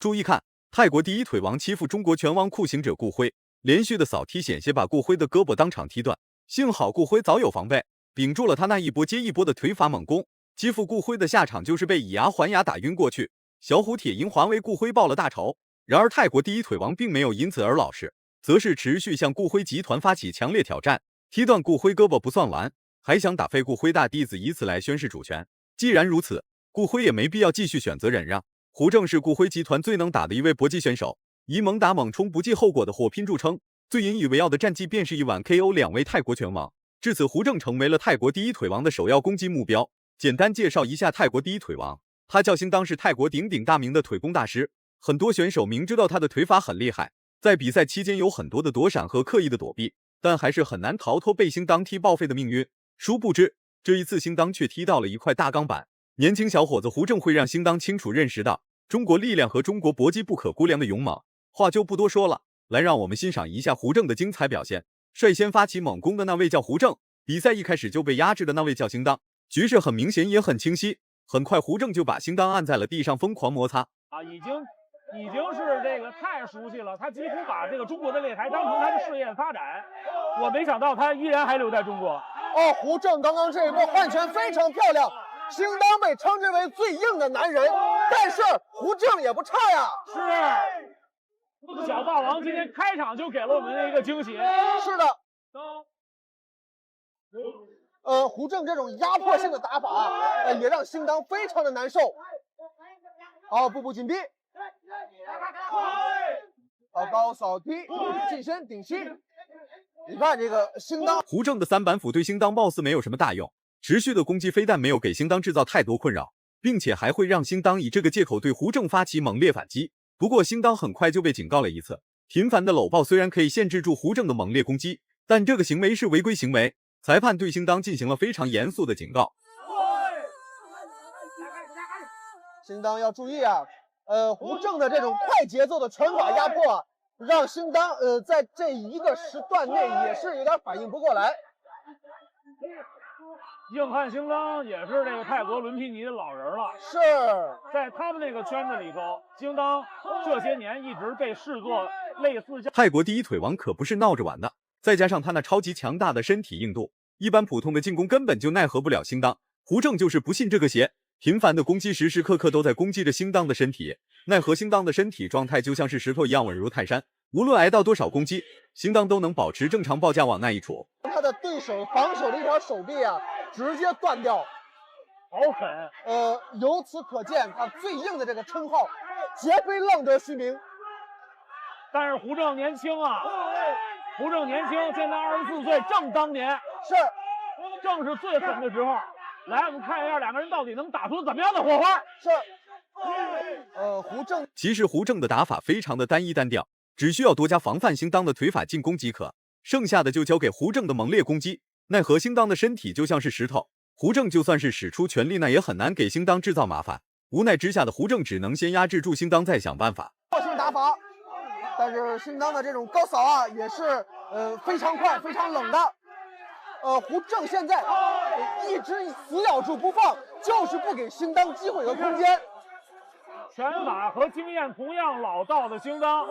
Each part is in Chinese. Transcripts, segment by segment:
注意看，泰国第一腿王欺负中国拳王酷刑者顾辉，连续的扫踢险些把顾辉的胳膊当场踢断。幸好顾辉早有防备，屏住了他那一波接一波的腿法猛攻。欺负顾辉的下场就是被以牙还牙打晕过去。小虎铁银环为顾辉报了大仇。然而泰国第一腿王并没有因此而老实，则是持续向顾辉集团发起强烈挑战。踢断顾辉胳膊不算完，还想打废顾辉大弟子，以此来宣示主权。既然如此，顾辉也没必要继续选择忍让。胡正是顾辉集团最能打的一位搏击选手，以猛打猛冲不计后果的火拼著称。最引以为傲的战绩便是一晚 KO 2位泰国拳王。至此，胡正成为了泰国第一腿王的首要攻击目标。简单介绍一下泰国第一腿王，他叫兴当，是泰国鼎鼎大名的腿功大师。很多选手明知道他的腿法很厉害，在比赛期间有很多的躲闪和刻意的躲避，但还是很难逃脱被兴当踢报废的命运。殊不知，这一次兴当却踢到了一块大钢板。年轻小伙子胡正会让兴当清楚认识到中国力量和中国搏击不可估量的勇猛。话就不多说了，来让我们欣赏一下胡正的精彩表现。率先发起猛攻的那位叫胡正，比赛一开始就被压制的那位叫兴当。局势很明显也很清晰，很快胡正就把兴当按在了地上疯狂摩擦。已经是这个太熟悉了，他几乎把这个中国的擂台当成他的事业发展。我没想到他依然还留在中国。胡正刚刚这一波换拳非常漂亮，兴当被称之为最硬的男人，但是胡正也不差呀。是，小霸王今天开场就给了我们一个惊喜。是的。胡正这种压迫性的打法，也让兴当非常的难受。步步紧逼。高扫踢，近身顶膝。你看这个兴当，胡正的三板斧对兴当貌似没有什么大用，持续的攻击非但没有给兴当制造太多困扰，并且还会让兴当以这个借口对胡正发起猛烈反击。不过兴当很快就被警告了一次，频繁的搂抱虽然可以限制住胡正的猛烈攻击，但这个行为是违规行为，裁判对兴当进行了非常严肃的警告。兴当要注意啊！胡正的这种快节奏的拳法压迫，让兴当在这一个时段内也是有点反应不过来。硬汉兴当也是这个泰国伦皮尼的老人了，是在他们那个圈子里头，兴当这些年一直被视作类似泰国第一腿王可不是闹着玩的，再加上他那超级强大的身体硬度，一般普通的进攻根本就奈何不了兴当。胡正就是不信这个邪，频繁的攻击时时刻刻都在攻击着兴当的身体，奈何兴当的身体状态就像是石头一样稳如泰山，无论挨到多少攻击，兴当都能保持正常报价往那一杵。他的对手防守的一条手臂啊，直接断掉，好狠。由此可见他最硬的这个称号绝非浪得虚名。但是胡正年轻啊，胡正年轻，现在24岁，正当年，正是最狠的时候。来，我们看一下两个人到底能打出怎么样的火花。胡正其实胡正的打法非常的单一单调，只需要多加防范兴当的腿法进攻即可，剩下的就交给胡正的猛烈攻击。奈何兴当的身体就像是石头，胡正就算是使出全力，那也很难给兴当制造麻烦。无奈之下的胡正只能先压制住兴当，再想办法。性打法，但是兴当的这种高扫啊，也是非常快、非常冷的。胡正现在一直死咬住不放，就是不给兴当机会和空间。拳法和经验同样老道的兴当，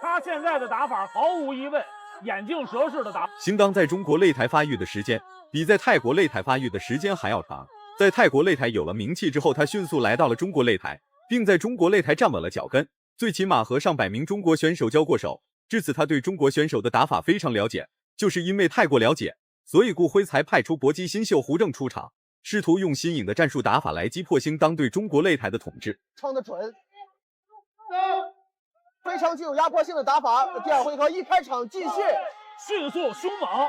他现在的打法毫无疑问眼镜蛇式的打法。兴当在中国擂台发育的时间比在泰国擂台发育的时间还要长。在泰国擂台有了名气之后，他迅速来到了中国擂台，并在中国擂台站稳了脚跟，最起码和上百名中国选手交过手。至此他对中国选手的打法非常了解，就是因为太过了解，所以顾辉才派出搏击新秀胡正出场，试图用新颖的战术打法来击破兴当对中国擂台的统治。撑得准，非常具有压迫性的打法。第二回合一开场继续迅速凶猛。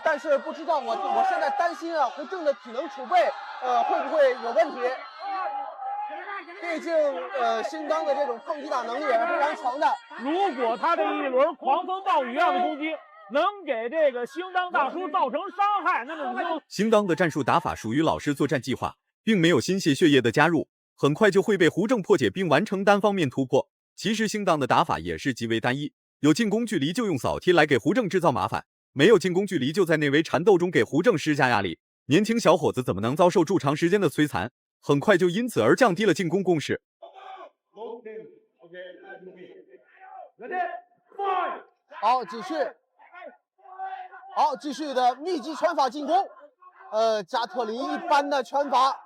但是不知道我现在担心啊，胡正的体能储备会不会有问题？毕竟兴当的这种抗击打能力也是非常强的。如果他这一轮狂风暴雨一样的攻击能给这个兴当大叔造成伤害，那么兴当的战术打法属于老式作战计划，并没有心血血液的加入，很快就会被胡正破解并完成单方面突破。其实兴当的打法也是极为单一，有进攻距离就用扫踢来给胡正制造麻烦，没有进攻距离就在内围缠斗中给胡正施加压力。年轻小伙子怎么能遭受住长时间的摧残？很快就因此而降低了进攻攻势。好，继续。好，继续的密集拳法进攻。加特林一般的拳法。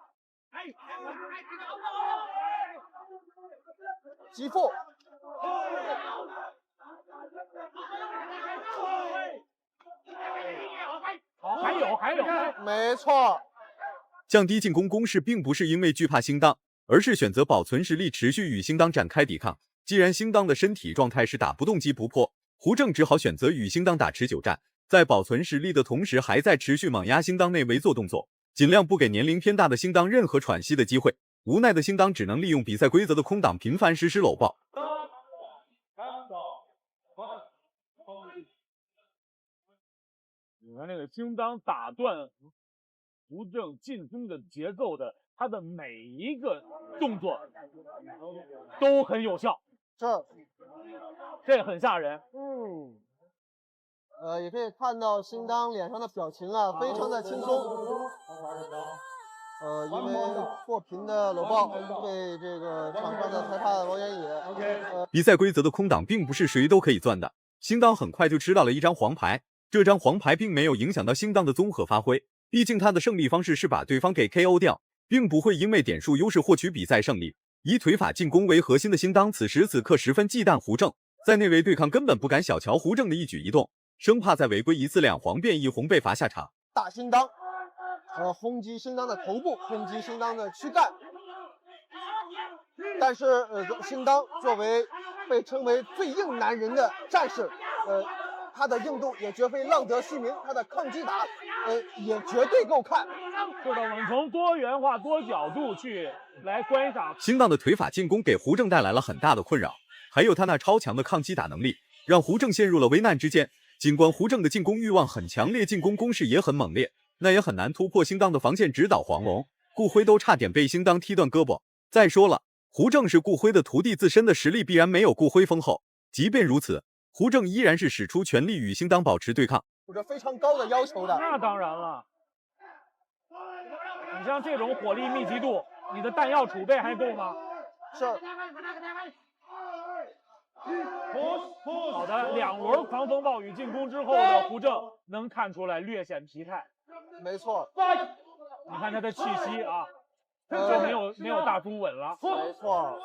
击腹。还有，没错。降低进攻攻势并不是因为惧怕兴当，而是选择保存实力，持续与兴当展开抵抗。既然兴当的身体状态是打不动击不破，胡正只好选择与兴当打持久战，在保存实力的同时，还在持续猛压兴当内围做动作，尽量不给年龄偏大的兴当任何喘息的机会。无奈的兴当只能利用比赛规则的空档频繁实施搂抱。你看那个兴当打断胡正进攻的节奏的，他的每一个动作都很有效，这很吓人。也可以看到兴当脸上的表情啊，非常的轻松。因为破频的搂抱被这个场上的裁判王源野。比赛规则的空档并不是谁都可以钻的，兴当很快就吃到了一张黄牌。这张黄牌并没有影响到兴当的综合发挥，毕竟他的胜利方式是把对方给 KO 掉，并不会因为点数优势获取比赛胜利。以腿法进攻为核心的兴当此时此刻十分忌惮胡正，在内围对抗根本不敢小瞧胡正的一举一动，生怕在违规一次2黄变1红被罚下场。打兴当，轰击兴当的头部，轰击兴当的躯干。但是兴当作为被称为最硬男人的战士，他的硬度也绝非浪得虚名，他的抗击打，也绝对够看。是的，我们从多元化、多角度去来观赏。兴当的腿法进攻给胡正带来了很大的困扰，还有他那超强的抗击打能力，让胡正陷入了危难之间。尽管胡正的进攻欲望很强烈，进攻攻势也很猛烈，那也很难突破兴当的防线，直捣黄龙。顾辉都差点被兴当踢断胳膊。再说了，胡正是顾辉的徒弟，自身的实力必然没有顾辉丰厚。即便如此，胡正依然是使出全力与兴当保持对抗，有着非常高的要求的。那当然了，你像这种火力密集度，你的弹药储备还够吗？是。好的，2轮狂风暴雨进攻之后的胡正能看出来略显疲态。没错。你看他的气息啊，就没有大猪稳了。没错。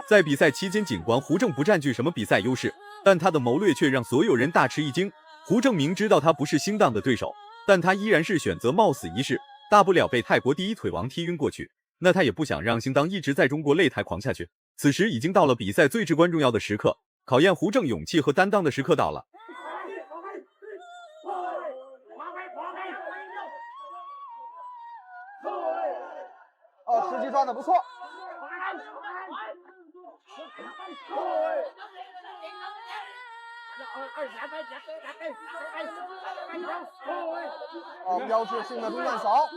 在比赛期间，尽管胡正不占据什么比赛优势，但他的谋略却让所有人大吃一惊。胡正明知道他不是兴当的对手，但他依然是选择冒死一试，大不了被泰国第一腿王踢晕过去，那他也不想让兴当一直在中国擂台狂下去。此时已经到了比赛最至关重要的时刻，考验胡正勇气和担当的时刻到了。时机抓得不错。标志性的中断扫。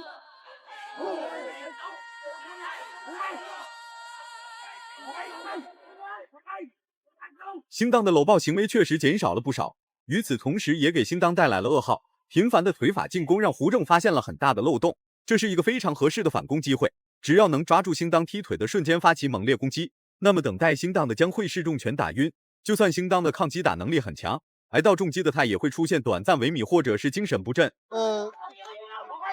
兴当的搂抱行为确实减少了不少，与此同时也给兴当带来了噩耗。频繁的腿法进攻让胡正发现了很大的漏洞，这是一个非常合适的反攻机会。只要能抓住兴当踢腿的瞬间发起猛烈攻击，那么等待兴当的将会是重拳打晕。就算兴当的抗击打能力很强，挨到重击的他也会出现短暂萎靡或者是精神不振。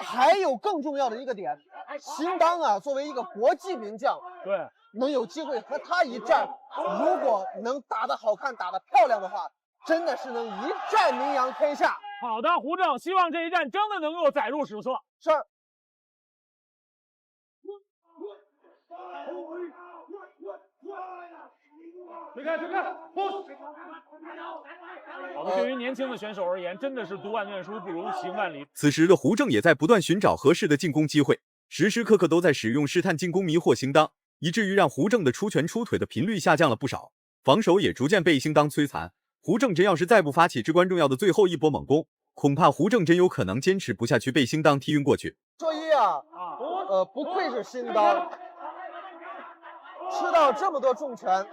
还有更重要的一个点，兴当啊，作为一个国际名将，对，能有机会和他一战，如果能打得好看、打得漂亮的话，真的是能一战名扬天下。好的，胡正，希望这一战真的能够载入史册。是。好的，对于年轻的选手而言，真的是读万卷书不如行万里。此时的胡正也在不断寻找合适的进攻机会，时时刻刻都在使用试探进攻迷惑兴当，以至于让胡正的出拳出腿的频率下降了不少，防守也逐渐被兴当摧残。胡正真要是再不发起至关重要的最后一波猛攻，恐怕胡正真有可能坚持不下去，被兴当踢晕过去。所以啊，不愧是兴当，吃到这么多重拳，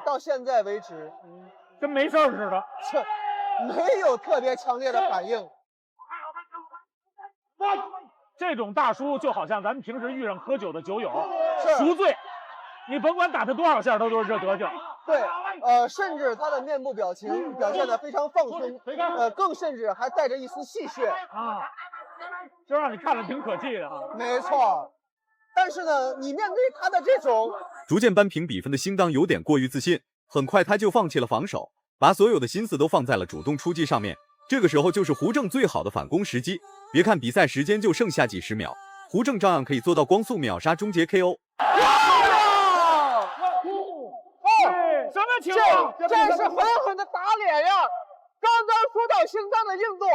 到现在为止，跟没事似的，没有特别强烈的反应。这种大叔就好像咱们平时遇上喝酒的酒友，赎醉，你甭管打他多少下，他都是这德行。对，甚至他的面部表情表现得非常放松，更甚至还带着一丝戏谑啊，就让你看着挺可气的啊。没错，但是呢，你面对他的这种逐渐扳平比分的兴当有点过于自信，很快他就放弃了防守，把所有的心思都放在了主动出击上面。这个时候就是胡正最好的反攻时机。别看比赛时间就剩下几十秒，胡正照样可以做到光速秒杀终结 KO。什么情况？这是狠狠的打脸呀！刚刚说到兴当的硬度，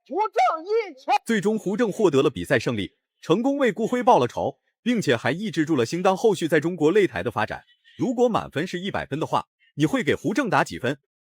胡正一拳。最终胡正获得了比赛胜利，成功为顾辉报了仇，并且还抑制住了兴当后续在中国擂台的发展。如果满分是100分的话，你会给胡正打几分？